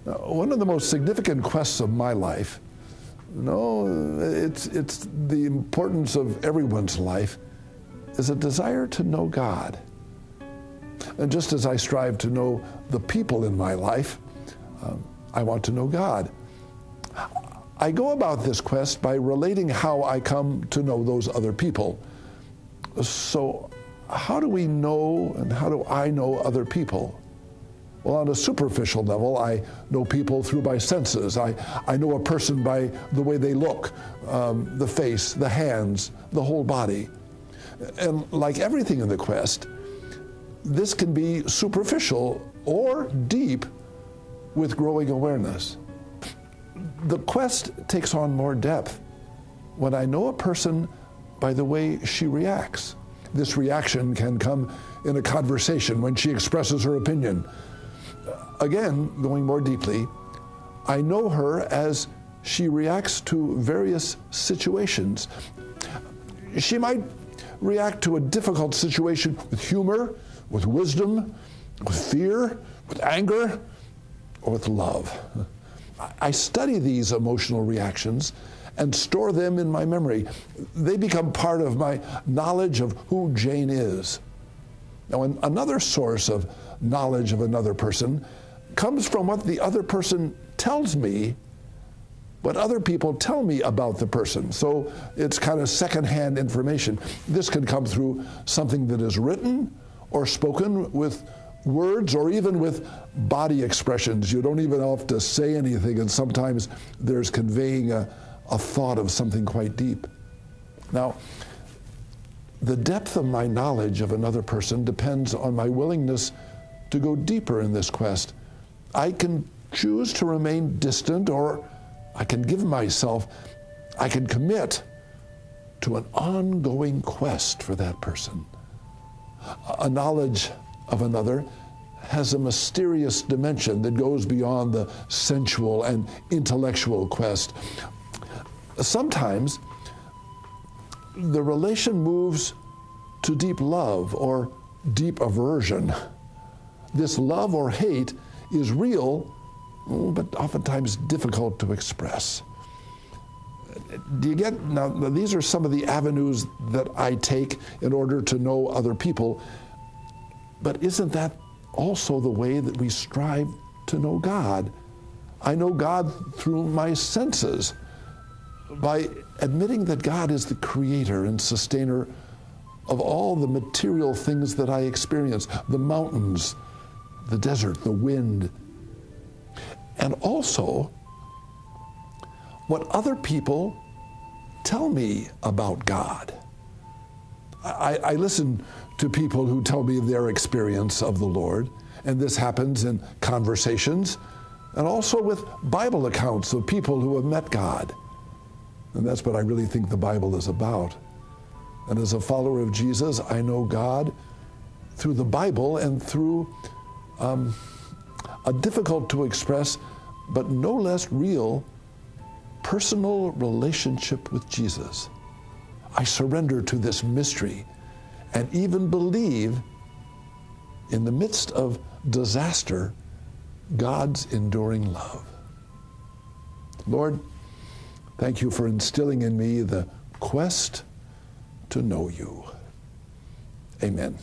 One of the most significant quests of my life, it's the importance of everyone's life, is a desire to know God. And just as I strive to know the people in my life, I want to know God. I go about this quest by relating how I come to know those other people. So how do we know and how do I know other people? Well, on a superficial level, I know people through my senses. I know a person by the way they look, the face, the hands, the whole body. And like everything in the quest, this can be superficial or deep with growing awareness. The quest takes on more depth when I know a person by the way she reacts. This reaction can come in a conversation when she expresses her opinion. Again, going more deeply, I know her as she reacts to various situations. She might react to a difficult situation with humor, with wisdom, with fear, with anger, or with love. I study these emotional reactions and store them in my memory. They become part of my knowledge of who Jane is. Now, another source of knowledge of another person comes from what the other person tells me, what other people tell me about the person. So it's kind of secondhand information. This can come through something that is written or spoken with words or even with body expressions. You don't even have to say anything, and sometimes there's conveying a thought of something quite deep. Now, the depth of my knowledge of another person depends on my willingness to go deeper in this quest. I can choose to remain distant, or I can give myself, I can commit to an ongoing quest for that person. A knowledge of another has a mysterious dimension that goes beyond the sensual and intellectual quest. Sometimes the relation moves to deep love or deep aversion. This love or hate is real, but oftentimes difficult to express. Do you get? Now, these are some of the avenues that I take in order to know other people, but isn't that also the way that we strive to know God? I know God through my senses, by admitting that God is the creator and sustainer of all the material things that I experience, the mountains, the desert, the wind, and also what other people tell me about God. I listen to people who tell me their experience of the Lord, and this happens in conversations and also with Bible accounts of people who have met God. And that's what I really think the Bible is about. And as a follower of Jesus, I know God through the Bible and through a difficult to express, but no less real, personal relationship with Jesus. I surrender to this mystery and even believe in the midst of disaster, God's enduring love. Lord, thank you for instilling in me the quest to know you. Amen.